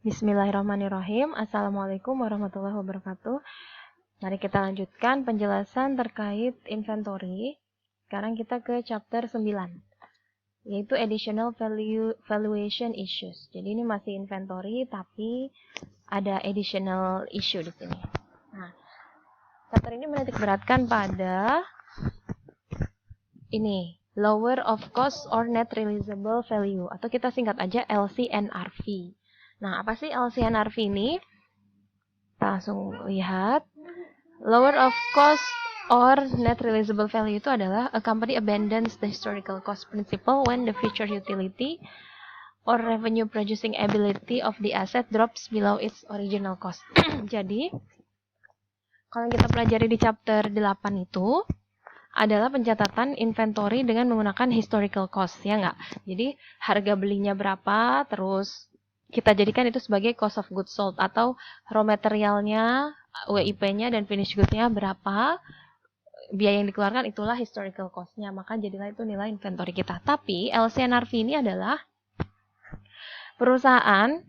Bismillahirrahmanirrahim. Assalamualaikum warahmatullahi wabarakatuh. Mari kita lanjutkan penjelasan terkait inventory. Sekarang kita ke chapter 9, yaitu additional valuation issues. Jadi ini masih inventory tapi ada additional issue di sini. Nah, chapter ini menitik beratkan pada ini, lower of cost or net realizable value, atau kita singkat aja LCNRV. Nah, apa sih LCNRV ini? Kita langsung lihat. Lower of cost or net realizable value itu adalah a company abandons the historical cost principle when the future utility or revenue producing ability of the asset drops below its original cost. Jadi, kalau kita pelajari di chapter 8 itu adalah pencatatan inventory dengan menggunakan historical cost, ya nggak? Jadi, harga belinya berapa, terus kita jadikan itu sebagai cost of goods sold, atau raw materialnya, WIP-nya, dan finish goods-nya berapa, biaya yang dikeluarkan itulah historical cost-nya, maka jadilah itu nilai inventory kita. Tapi LCNRV ini adalah perusahaan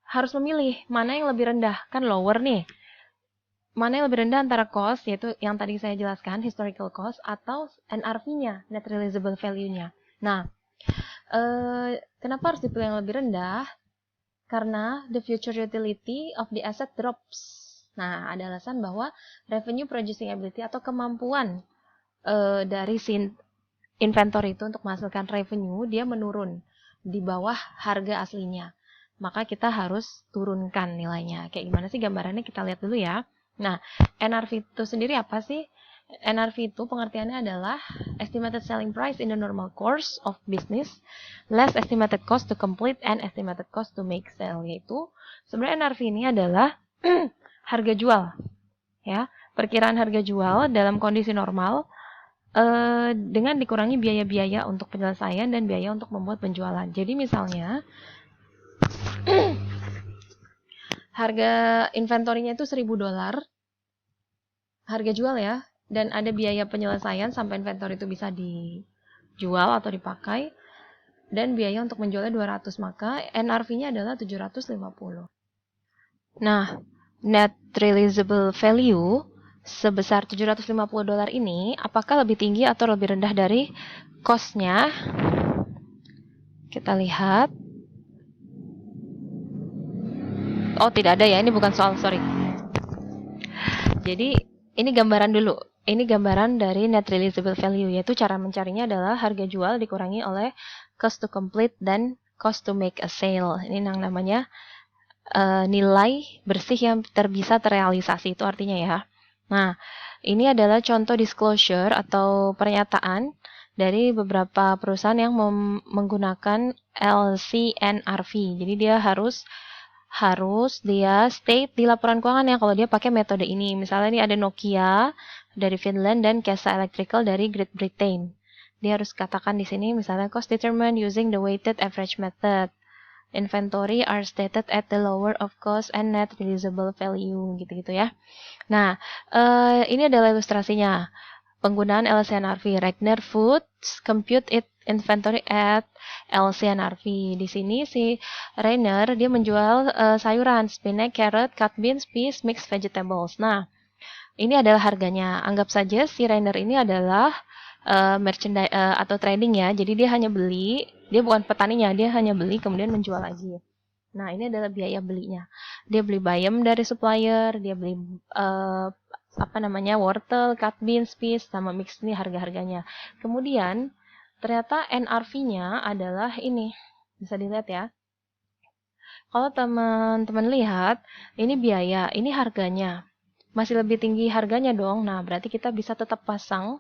harus memilih mana yang lebih rendah, kan lower nih. Mana yang lebih rendah antara cost, yaitu yang tadi saya jelaskan, historical cost, atau NRV-nya, net realizable value-nya. Nah, kenapa harus dipilih yang lebih rendah? Karena the future utility of the asset drops. Nah, ada alasan bahwa revenue producing ability atau kemampuan dari inventory itu untuk menghasilkan revenue, dia menurun di bawah harga aslinya. Maka kita harus turunkan nilainya. Kayak gimana sih gambarannya, kita lihat dulu ya. Nah, NRV itu sendiri apa sih? NRV itu pengertiannya adalah estimated selling price in the normal course of business less estimated cost to complete and estimated cost to make sale. Yaitu sebenarnya NRV ini adalah harga jual, ya, perkiraan harga jual dalam kondisi normal dengan dikurangi biaya-biaya untuk penyelesaian dan biaya untuk membuat penjualan. Jadi misalnya harga inventorinya itu $1.000, harga jual ya, dan ada biaya penyelesaian sampai inventory itu bisa dijual atau dipakai, dan biaya untuk menjualnya 200, maka NRV-nya adalah 750. Nah, net realizable value sebesar $750 ini, apakah lebih tinggi atau lebih rendah dari cost-nya? Kita lihat. Oh, tidak ada ya, ini bukan soal, sorry. Jadi, ini gambaran dulu. Ini gambaran dari net realizable value, yaitu cara mencarinya adalah harga jual dikurangi oleh cost to complete dan cost to make a sale. Ini yang namanya nilai bersih yang bisa terrealisasi, itu artinya ya. Nah, ini adalah contoh disclosure atau pernyataan dari beberapa perusahaan yang menggunakan LCNRV. Jadi dia harus dia state di laporan keuangannya kalau dia pakai metode ini. Misalnya ini ada Nokia dari Finland dan Kesa Electrical dari Great Britain. Dia harus katakan di sini misalnya cost determined using the weighted average method. Inventory are stated at the lower of cost and net realizable value, gitu-gitu ya. Nah, ini adalah ilustrasinya. Penggunaan LCNRV. Regner Foods compute it inventory at LCNRV. Di sini si Rainer dia menjual sayuran, spinach, carrot, cut beans, peas, mixed vegetables. Nah, ini adalah harganya. Anggap saja si Rainer ini adalah merchandise atau trading ya. Jadi dia hanya beli, dia bukan petaninya, dia hanya beli kemudian menjual lagi. Nah, ini adalah biaya belinya. Dia beli bayam dari supplier, dia beli wortel, cut beans, peas, sama mix, ini harga-harganya. Kemudian ternyata NRV-nya adalah ini. Bisa dilihat ya. Kalau teman-teman lihat, ini biaya, ini harganya. Masih lebih tinggi harganya dong. Nah, berarti kita bisa tetap pasang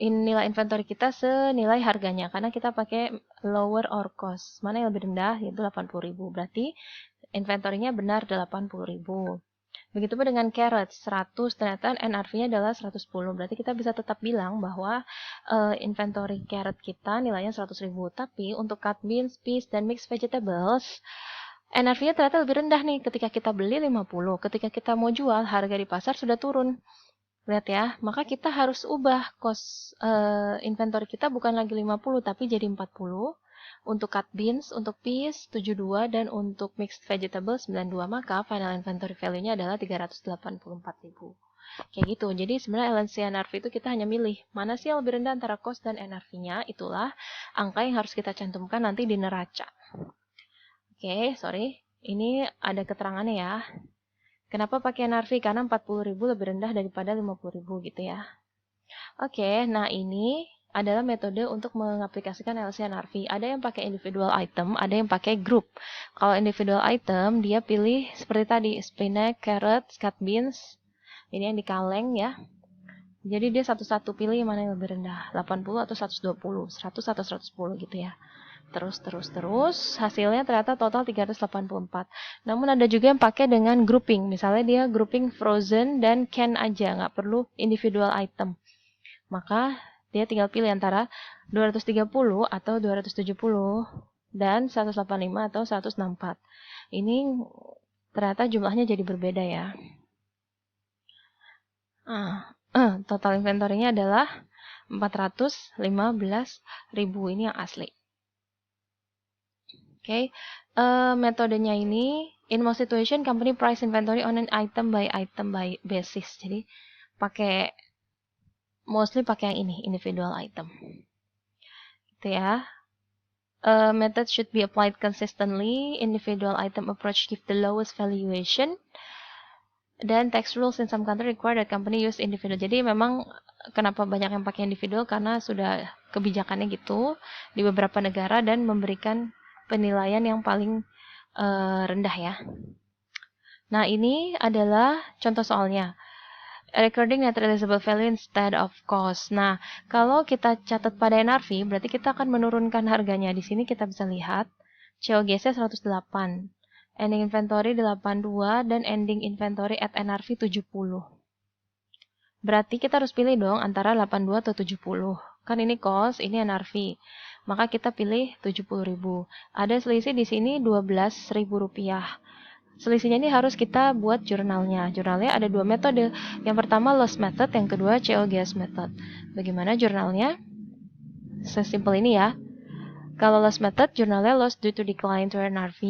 nilai inventory kita senilai harganya. Karena kita pakai lower or cost. Mana yang lebih rendah? Yaitu 80.000. Berarti inventory-nya benar 80.000. Begitupun dengan carrot 100, ternyata NRV-nya adalah 110. Berarti kita bisa tetap bilang bahwa inventory carrot kita nilainya 100.000. Tapi untuk cut beans, peas, dan mixed vegetables, NRV-nya ternyata lebih rendah nih. Ketika kita beli 50, ketika kita mau jual, harga di pasar sudah turun. Lihat ya, maka kita harus ubah cost inventory kita bukan lagi 50, tapi jadi 40. untuk cut beans, untuk peas 72, dan untuk mixed vegetable 92, maka final inventory value-nya adalah 384.000. Kayak gitu. Jadi sebenarnya LNC NRV itu kita hanya milih mana sih yang lebih rendah antara cost dan NRV-nya. Itulah angka yang harus kita cantumkan nanti di neraca. Oke, sorry. Ini ada keterangannya ya. Kenapa pakai NRV? Karena 40.000 lebih rendah daripada 50.000 gitu ya. Oke, nah ini adalah metode untuk mengaplikasikan LC NRV. Ada yang pakai individual item, ada yang pakai group. Kalau individual item, dia pilih seperti tadi, spinach, carrot, cut beans. Ini yang di kaleng ya. Jadi dia satu-satu pilih mana yang lebih rendah, 80 atau 120, 100 atau 110 gitu ya. Terus, hasilnya ternyata total 384. Namun ada juga yang pakai dengan grouping. Misalnya dia grouping frozen dan can aja, nggak perlu individual item. Maka dia tinggal pilih antara 230 atau 270 dan 185 atau 164. Ini ternyata jumlahnya jadi berbeda ya. Total inventory-nya adalah 415.000, ini yang asli. Oke, metodenya ini, in most situation, company price inventory on an item by basis. Jadi mostly pakai yang ini, individual item. Gitu ya. Method should be applied consistently. Individual item approach give the lowest valuation. Dan tax rules in some country require that company use individual. Jadi memang kenapa banyak yang pakai individual, karena sudah kebijakannya gitu di beberapa negara dan memberikan penilaian yang paling rendah ya. Nah, ini adalah contoh soalnya. Recording net realizable value instead of cost. Nah, kalau kita catat pada NRV, berarti kita akan menurunkan harganya. Di sini kita bisa lihat COGS-nya 108. Ending inventory 82 dan ending inventory at NRV 70. Berarti kita harus pilih dong antara 82 atau 70. Kan ini cost, ini NRV. Maka kita pilih 70.000. Ada selisih di sini Rp12.000. Selisihnya ini harus kita buat jurnalnya. Jurnalnya ada dua metode. Yang pertama loss method, yang kedua COGS method. Bagaimana jurnalnya? Sesimpel ini ya. Kalau loss method, jurnalnya loss due to decline to NRV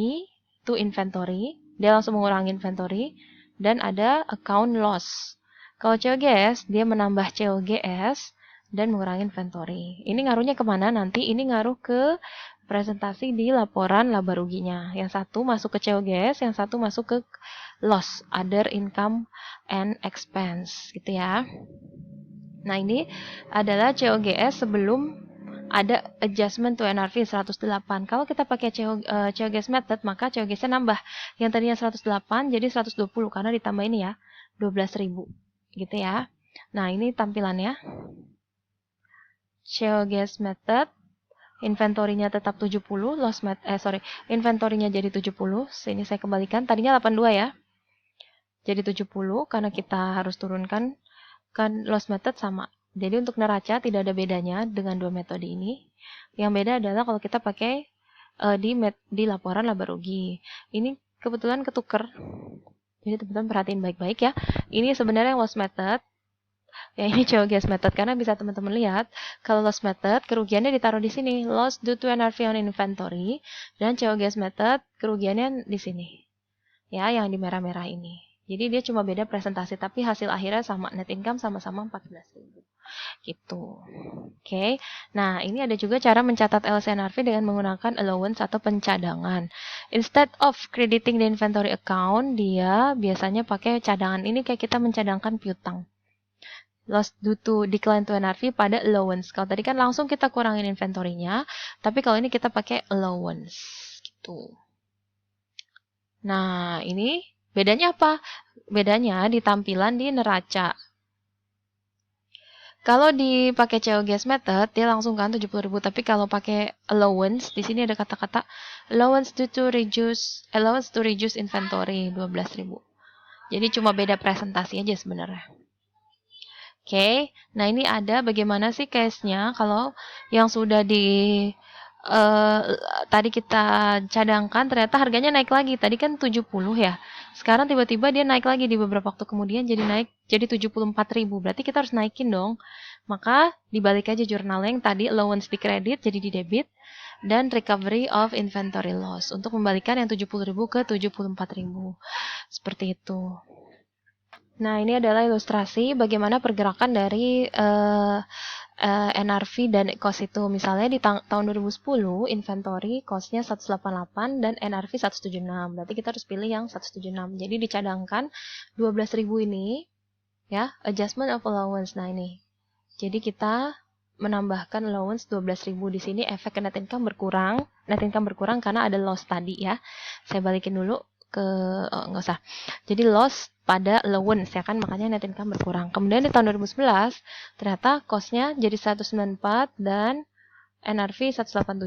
to inventory. Dia langsung mengurangi inventory. Dan ada account loss. Kalau COGS, dia menambah COGS dan mengurangi inventory. Ini ngaruhnya kemana nanti? Ini ngaruh ke presentasi di laporan laba ruginya. Yang satu masuk ke COGS, yang satu masuk ke loss, other income and expense, gitu ya. Nah, ini adalah COGS sebelum ada adjustment to NRV 108. Kalau kita pakai COGS method, maka COGS-nya nambah. Yang tadinya 108 jadi 120 karena ditambah ini ya, 12.000. Gitu ya. Nah, ini tampilannya. COGS method, inventory-nya tetap 70, inventory-nya jadi 70. Sini saya kembalikan, tadinya 82 ya. Jadi 70 karena kita harus turunkan, kan loss method sama. Jadi untuk neraca tidak ada bedanya dengan dua metode ini. Yang beda adalah kalau kita pakai di laporan laba rugi. Ini kebetulan ketuker. Jadi teman-teman perhatiin baik-baik ya. Ini sebenarnya loss method. Ya, ini COGS method, karena bisa teman-teman lihat kalau loss method kerugiannya ditaruh di sini, loss due to NRV on inventory, dan COGS method kerugiannya di sini. Ya, yang di merah-merah ini. Jadi dia cuma beda presentasi, tapi hasil akhirnya sama, net income sama-sama 14.000. Gitu. Oke. Nah, ini ada juga cara mencatat LCNRV dengan menggunakan allowance atau pencadangan. Instead of crediting the inventory account, dia biasanya pakai cadangan. Ini kayak kita mencadangkan piutang. Loss due to decline to NRV pada allowance. Kalau tadi kan langsung kita kurangin inventory-nya, tapi kalau ini kita pakai allowance. Gitu. Nah, ini bedanya apa? Bedanya di tampilan di neraca. Kalau dipakai COGS method, dia langsung kan 70.000. Tapi kalau pakai allowance, di sini ada kata-kata allowance to reduce inventory 12.000. Jadi cuma beda presentasi aja sebenarnya. Oke, nah ini ada bagaimana sih case-nya kalau yang sudah tadi kita cadangkan ternyata harganya naik lagi. Tadi kan 70 ya. Sekarang tiba-tiba dia naik lagi di beberapa waktu kemudian jadi 74.000. Berarti kita harus naikin dong Maka dibalik aja jurnalnya yang tadi allowance di kredit jadi di debit, dan recovery of inventory loss untuk membalikan yang 70.000 ke 74.000. Seperti itu. Nah, ini adalah ilustrasi bagaimana pergerakan dari NRV dan cost itu. Misalnya di tahun 2010, inventory cost-nya 188 dan NRV 176. Berarti kita harus pilih yang 176. Jadi dicadangkan 12.000 ini, ya, adjustment of allowance. Nah, ini. Jadi kita menambahkan allowance 12.000 di sini, efek net income berkurang. Net income berkurang karena ada loss tadi, ya. Saya balikin dulu ke nggak usah. Jadi loss pada allowance, ya kan, makanya net income berkurang. Kemudian di tahun 2011 ternyata cost-nya jadi 194 dan NRV 187.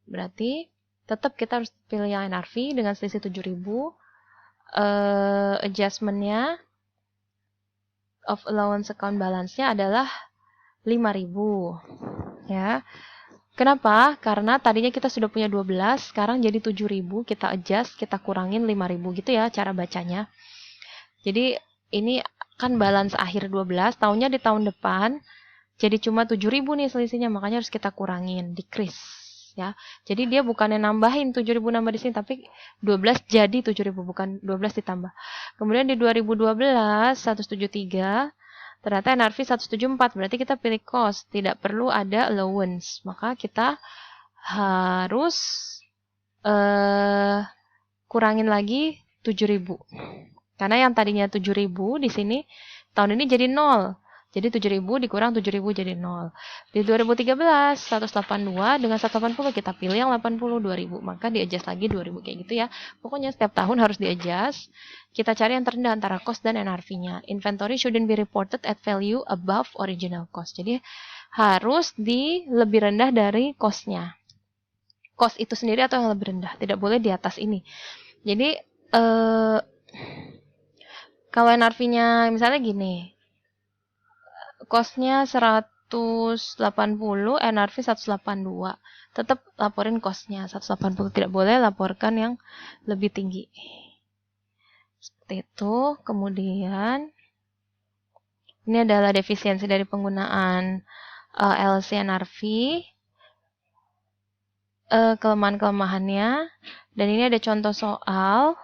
Berarti tetap kita harus pilih yang NRV dengan selisih 7.000. Adjustment-nya of allowance account balance-nya adalah 5.000, ya. Kenapa? Karena tadinya kita sudah punya 12, sekarang jadi 7.000, kita adjust, kita kurangin 5.000 gitu ya cara bacanya. Jadi ini kan balance akhir 12, tahunnya di tahun depan jadi cuma 7.000 nih selisihnya, makanya harus kita kurangin, decrease, ya. Jadi dia bukannya nambahin 7.000 nambah di sini, tapi 12 jadi 7.000, bukan 12 ditambah. Kemudian di 2012 173, ternyata NRV 174, berarti kita pilih cost, tidak perlu ada allowance. Maka kita harus kurangin lagi 7.000. Karena yang tadinya 7.000 di sini, tahun ini jadi 0. Jadi 7.000 dikurang 7.000 jadi 0. Di 2013, 182 dengan 180 kita pilih yang 82.000. Maka di-adjust lagi 2.000 kayak gitu ya. Pokoknya setiap tahun harus di-adjust. Kita cari yang terendah antara cost dan NRV-nya. Inventory shouldn't be reported at value above original cost. Jadi harus di lebih rendah dari cost-nya. Cost itu sendiri atau yang lebih rendah. Tidak boleh di atas ini. Jadi kalau NRV-nya misalnya gini, cost-nya 180, NRV 182. Tetap laporin cost-nya 180. Tidak boleh laporkan yang lebih tinggi. Seperti itu. Kemudian ini adalah defisiensi dari penggunaan LC NRV. Kelemahan-kelemahannya. Dan ini ada contoh soal.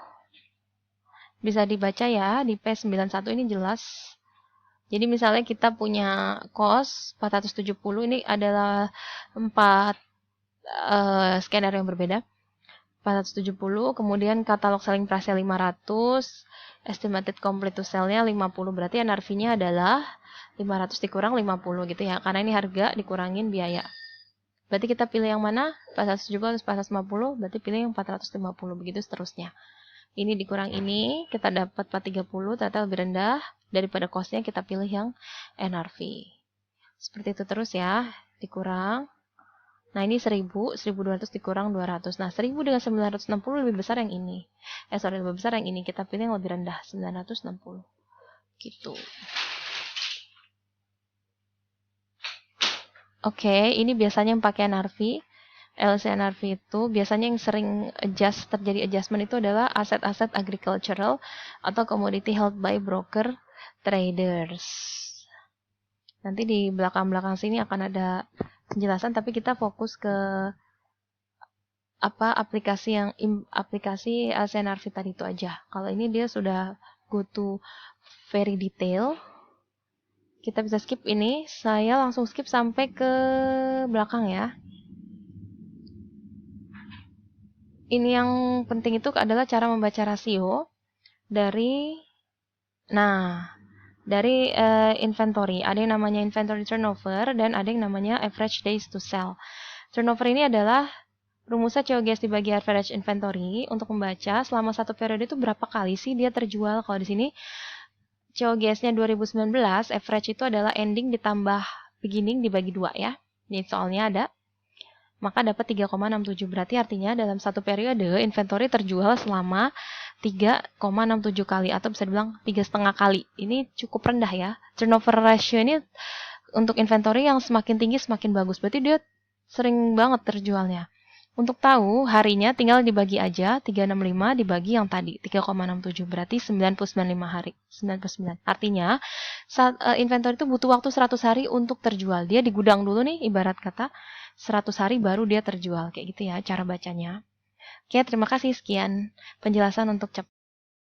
Bisa dibaca ya di P91 ini jelas. Jadi misalnya kita punya cost 470, ini adalah 4 skenario yang berbeda. 470, kemudian katalog selling price-nya 500, estimated complete to sell-nya 50, berarti NRV-nya adalah 500 dikurang 50 gitu ya, karena ini harga dikurangin biaya. Berarti kita pilih yang mana? 470 atau 450, berarti pilih yang 450, begitu seterusnya. Ini dikurang ini, kita dapat 430, ternyata lebih rendah daripada cost-nya, kita pilih yang NRV. Seperti itu terus ya, dikurang. Nah, ini 1.000, 1.200 dikurang 200. Nah, 1.000 dengan 960 lebih besar yang ini. Lebih besar yang ini. Kita pilih yang lebih rendah, 960. Gitu. Oke, ini biasanya yang pakai NRV. LCNRV itu biasanya yang sering terjadi adjustment itu adalah aset-aset agricultural atau commodity held by broker traders. Nanti di belakang-belakang sini akan ada penjelasan, tapi kita fokus ke aplikasi LCNRV tadi itu aja. Kalau ini dia sudah go to very detail. Kita bisa skip ini. Saya langsung skip sampai ke belakang ya. Ini yang penting itu adalah cara membaca rasio dari inventory. Ada yang namanya inventory turnover dan ada yang namanya average days to sell. Turnover ini adalah rumusnya COGS dibagi average inventory. Untuk membaca selama satu periode itu berapa kali sih dia terjual. Kalau di sini COGS-nya 2019, average itu adalah ending ditambah beginning dibagi 2 ya. Ini soalnya ada. Maka dapat 3,67. Berarti artinya dalam satu periode inventory terjual selama 3,67 kali atau bisa dibilang 3,5 kali. Ini cukup rendah ya. Turnover ratio ini untuk inventory yang semakin tinggi semakin bagus. Berarti dia sering banget terjualnya. Untuk tahu harinya tinggal dibagi aja 365 dibagi yang tadi 3,67 berarti 99 hari. 99. Artinya saat inventory itu butuh waktu 100 hari untuk terjual. Dia di gudang dulu nih ibarat kata 100 hari baru dia terjual kayak gitu ya cara bacanya. Oke, terima kasih sekian penjelasan untuk